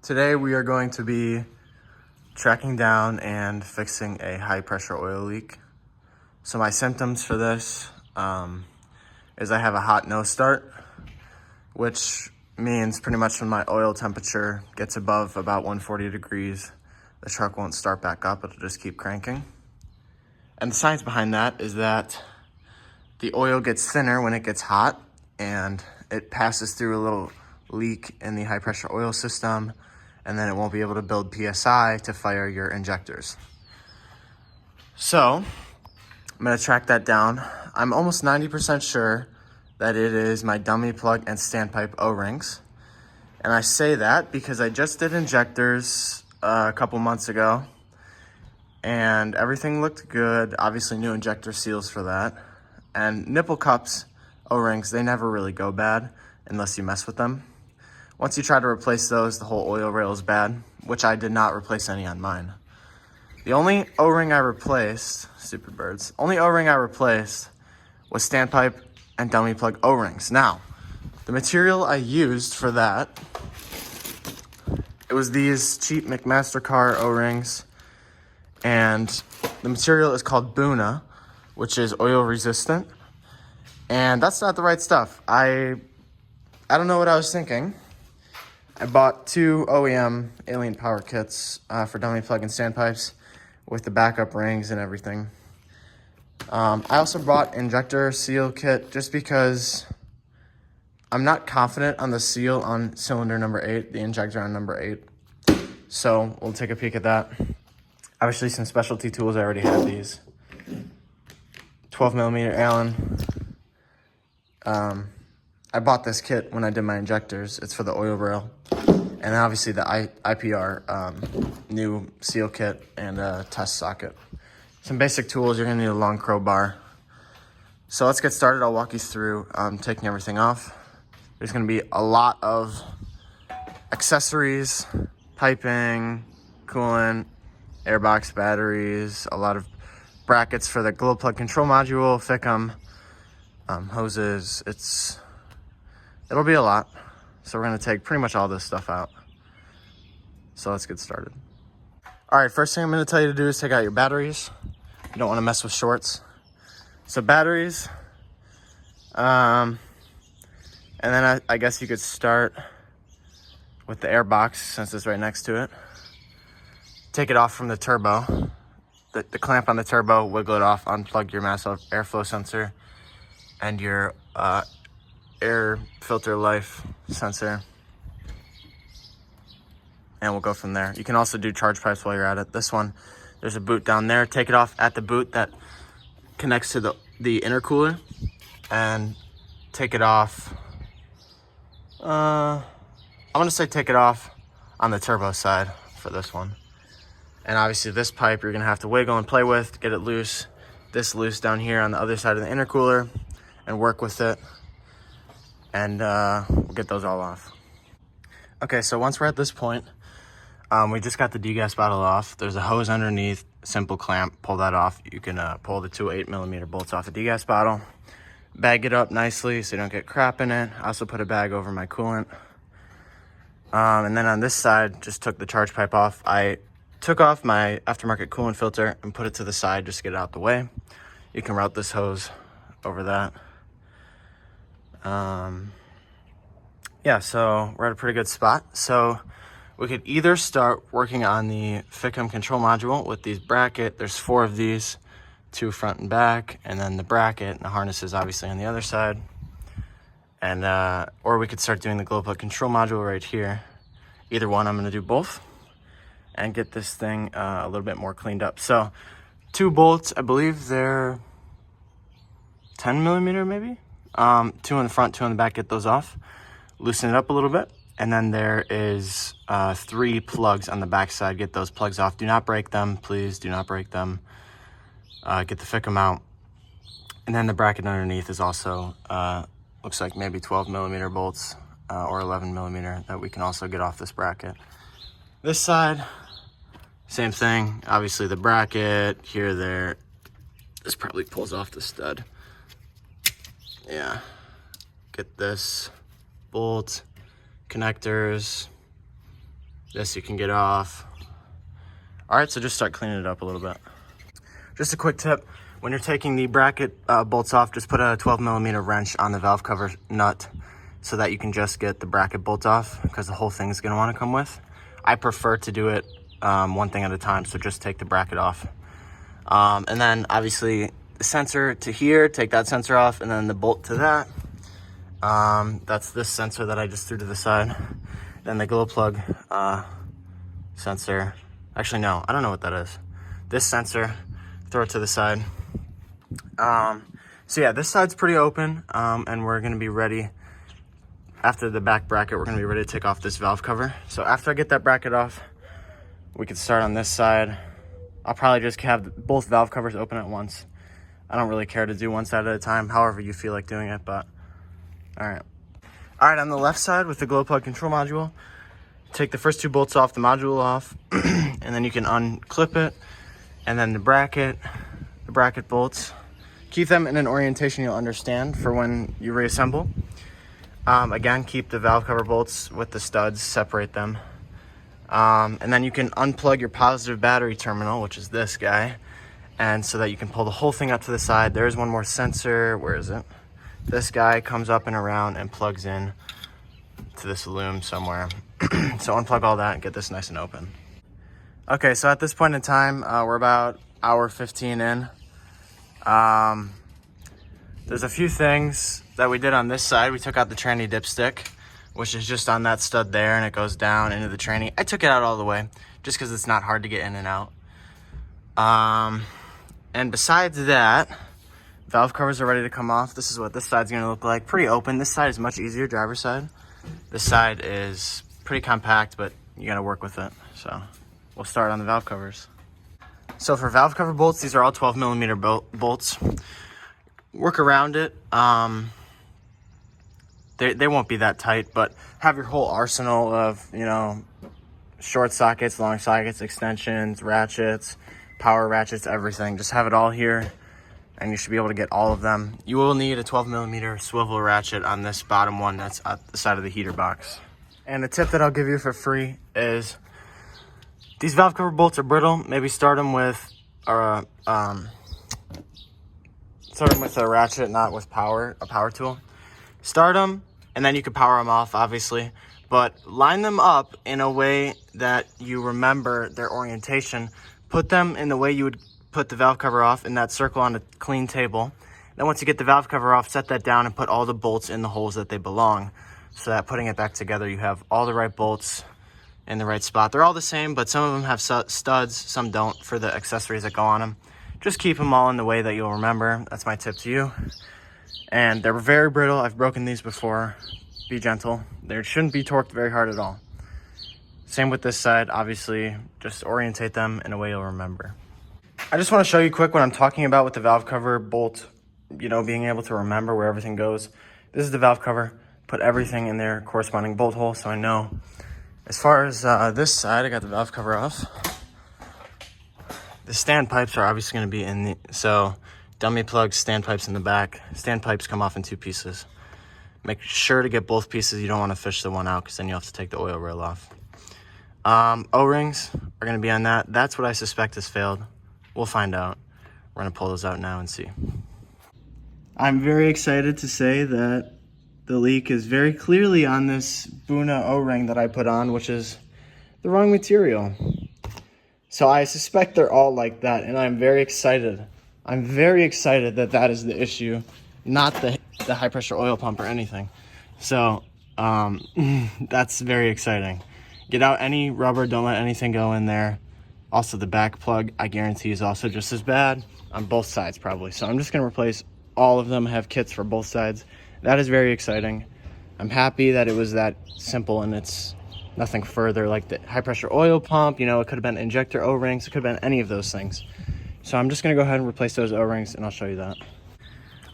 Today we are going to be tracking down and fixing a high pressure oil leak. So my symptoms for this is I have a hot no start, which means pretty much when my oil temperature gets above about 140 degrees, the truck won't start back up, it'll just keep cranking. And the science behind that is that the oil gets thinner when it gets hot and it passes through a little leak in the high pressure oil system, and then it won't be able to build PSI to fire your injectors. So I'm gonna track that down. I'm almost 90% sure that it is my dummy plug and standpipe O-rings. And I say that because I just did injectors a couple months ago and everything looked good. Obviously new injector seals for that. And nipple cups, O-rings, they never really go bad unless you mess with them. Once you try to replace those, the whole oil rail is bad, which I did not replace any on mine. The only O-ring I replaced, stupid birds, only O-ring I replaced was standpipe and dummy plug O-rings. Now, the material I used for that, it was these cheap McMaster-Carr O-rings, and the material is called Buna, which is oil resistant, and that's not the right stuff. I don't know what I was thinking. I bought two OEM Alien Power kits for dummy plug and standpipes with the backup rings and everything. I also bought injector seal kit just because I'm not confident on the seal on cylinder number 8, the injector on number 8. So we'll take a peek at that. Obviously some specialty tools, I already have these. 12mm Allen. I bought this kit when I did my injectors. It's for the oil rail. And then obviously the IPR new seal kit and a test socket. Some basic tools, you're gonna need a long crowbar. So let's get started. I'll walk you through taking everything off. There's gonna be a lot of accessories, piping, coolant, airbox batteries, a lot of brackets for the glow plug control module, FICM, hoses. It'll be a lot. So we're gonna take pretty much all this stuff out. So let's get started. All right, first thing I'm gonna tell you to do is take out your batteries. You don't wanna mess with shorts. So batteries, and then I guess you could start with the air box since it's right next to it. Take it off from the turbo. The clamp on the turbo, wiggle it off, unplug your mass airflow sensor and your air filter life sensor, and we'll go from there. You can also do charge pipes while you're at it. This one, there's a boot down there. Take it off at the boot that connects to the intercooler, and take it off. I'm gonna say take it off on the turbo side for this one. And obviously this pipe you're gonna have to wiggle and play with to get it loose. This loose down here on the other side of the intercooler, and work with it. And we'll get those all off. Okay, so once we're at this point, we just got the degas bottle off. There's a hose underneath, simple clamp, pull that off. You can pull the two 8mm bolts off the degas bottle, bag it up nicely so you don't get crap in it. I also put a bag over my coolant. And then on this side, just took the charge pipe off. I took off my aftermarket coolant filter and put it to the side just to get it out the way. You can route this hose over that. Yeah, so we're at a pretty good spot. So we could either start working on the FICM control module with these bracket. There's 4 of these, 2 front and back, and then the bracket and the harness is obviously on the other side. And or we could start doing the glow plug control module right here. Either one, I'm gonna do both and get this thing a little bit more cleaned up. So 2 bolts, I believe they're 10mm maybe. 2 in the front, 2 in the back, get those off. Loosen it up a little bit. And then there is 3 plugs on the back side. Get those plugs off. Do not break them, please. Do not break them. Get the FICM out. And then the bracket underneath is also, looks like maybe 12mm bolts or 11mm that we can also get off this bracket. This side, same thing. Obviously the bracket, here, there. This probably pulls off the stud. Yeah, get this bolt, connectors, This you can get off. All right, so just start cleaning it up a little bit. Just a quick tip, when you're taking the bracket bolts off, just put a 12mm wrench on the valve cover nut so that you can just get the bracket bolt off, because the whole thing is gonna wanna come with. I prefer to do it one thing at a time, so just take the bracket off. And then obviously the sensor to here, take that sensor off, and then the bolt to that. That's this sensor that I just threw to the side. Then the glow plug sensor. Actually, no, I don't know what that is. This sensor, throw it to the side. So yeah, this side's pretty open, and we're gonna be ready. After the back bracket, we're gonna be ready to take off this valve cover. So after I get that bracket off, we could start on this side. I'll probably just have both valve covers open at once. I don't really care to do one side at a time, however you feel like doing it, but all right. All right, on the left side with the glow plug control module, take the first two bolts off, the module off, and then you can unclip it, and then the bracket bolts. Keep them in an orientation you'll understand for when you reassemble. Again, keep the valve cover bolts with the studs, separate them. And then you can unplug your positive battery terminal, which is this guy, and so that you can pull the whole thing up to the side. There's one more sensor. Where is it? This guy comes up and around and plugs in to this loom somewhere. So unplug all that and get this nice and open. Okay, so at this point in time, we're about hour 15 in. There's a few things that we did on this side. We took out the tranny dipstick, which is just on that stud there, and it goes down into the tranny. I took it out all the way just because it's not hard to get in and out. And besides that, valve covers are ready to come off. This is what this side's gonna look like. Pretty open. This side is much easier, driver's side. This side is pretty compact, but you gotta work with it. So we'll start on the valve covers. So for valve cover bolts, these are all 12mm bolts. Work around it. They won't be that tight, but have your whole arsenal of, you know, short sockets, long sockets, extensions, ratchets, power ratchets, everything. Just have it all here, and you should be able to get all of them. You will need a 12mm swivel ratchet on this bottom one that's at the side of the heater box. And a tip that I'll give you for free is these valve cover bolts are brittle. Maybe start them with a ratchet, not with a power tool. Start them, and then you can power them off, obviously. But line them up in a way that you remember their orientation. Put them in the way you would put the valve cover off, in that circle on a clean table. Then once you get the valve cover off, set that down and put all the bolts in the holes that they belong, so that putting it back together, you have all the right bolts in the right spot. They're all the same, but some of them have studs, some don't, for the accessories that go on them. Just keep them all in the way that you'll remember. That's my tip to you. And they're very brittle. I've broken these before. Be gentle. They shouldn't be torqued very hard at all. Same with this side, obviously. Just orientate them in a way you'll remember. I just want to show you quick what I'm talking about with the valve cover bolt, you know, being able to remember where everything goes. This is the valve cover. Put everything in their corresponding bolt hole so I know. As far as this side, I got the valve cover off. The stand pipes are obviously going to be in the, so dummy plugs, stand pipes in the back. Stand pipes come off in 2 pieces. Make sure to get both pieces. You don't want to fish the one out because then you have to take the oil rail off. O-rings are going to be on that. That's what I suspect has failed. We'll find out. We're going to pull those out now and see. I'm very excited to say that the leak is very clearly on this Buna O-ring that I put on, which is the wrong material. So I suspect they're all like that, and I'm very excited. I'm very excited that that is the issue, not the high pressure oil pump or anything. So that's very exciting. Get out any rubber, don't let anything go in there. Also the back plug, I guarantee, is also just as bad on both sides probably. So I'm just gonna replace all of them, have kits for both sides. That is very exciting. I'm happy that it was that simple and it's nothing further like the high pressure oil pump. You know, it could have been injector O-rings. It could have been any of those things. So I'm just gonna go ahead and replace those O-rings and I'll show you that.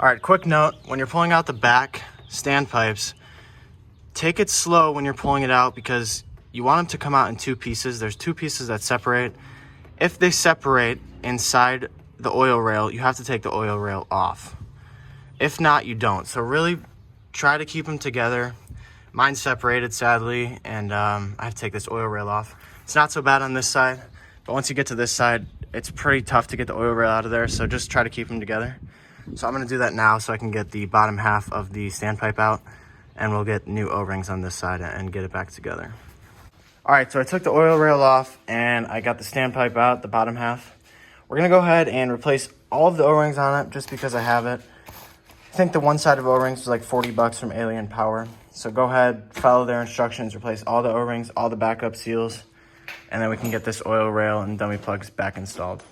All right, quick note, when you're pulling out the back stand pipes, take it slow when you're pulling it out because you want them to come out in 2 pieces. There's 2 pieces that separate. If they separate inside the oil rail, you have to take the oil rail off. If not, you don't. So really try to keep them together. Mine's separated, sadly, and I have to take this oil rail off. It's not so bad on this side, but once you get to this side, it's pretty tough to get the oil rail out of there, so just try to keep them together. So I'm gonna do that now so I can get the bottom half of the standpipe out, and we'll get new O-rings on this side and get it back together. All right, so I took the oil rail off and I got the standpipe out, the bottom half. We're gonna go ahead and replace all of the O-rings on it just because I have it. I think the one side of O-rings was like 40 bucks from Alien Power. So go ahead, follow their instructions, replace all the O-rings, all the backup seals, and then we can get this oil rail and dummy plugs back installed.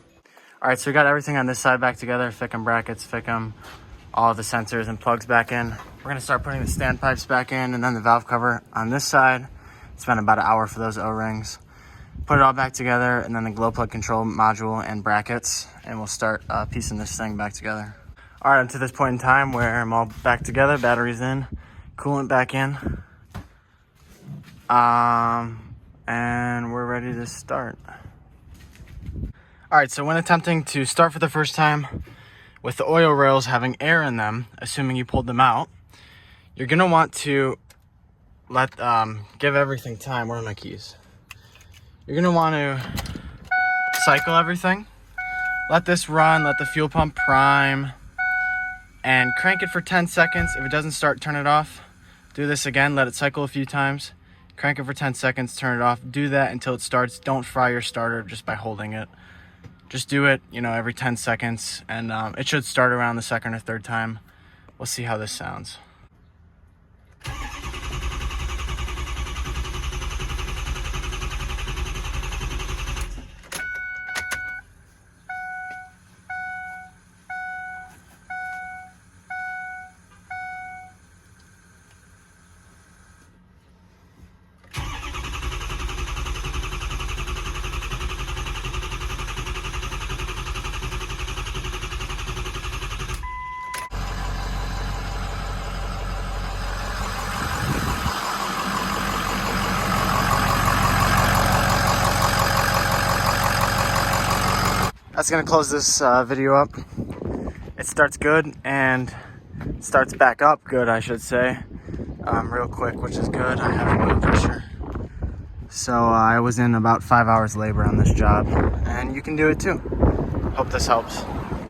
All right, so we got everything on this side back together, FICM brackets, FICM, all the sensors and plugs back in. We're gonna start putting the standpipes back in and then the valve cover on this side. Spent about an hour for those O-rings. Put it all back together and then the glow plug control module and brackets, and we'll start piecing this thing back together. All right, I'm to this point in time where I'm all back together, batteries in, coolant back in, and we're ready to start. All right, so when attempting to start for the first time with the oil rails having air in them, assuming you pulled them out, you're gonna want to give everything time. Where are my keys? You're gonna want to cycle everything. Let this run, let the fuel pump prime, and crank it for 10 seconds. If it doesn't start, turn it off. Do this again, let it cycle a few times. Crank it for 10 seconds, turn it off. Do that until it starts. Don't fry your starter just by holding it. Just do it, every 10 seconds, and it should start around the second or third time. We'll see how this sounds. That's gonna close this video up. It starts good and starts back up good, I should say, real quick, which is good. I have oil pressure. So I was in about 5 hours labor on this job, and you can do it too. Hope this helps.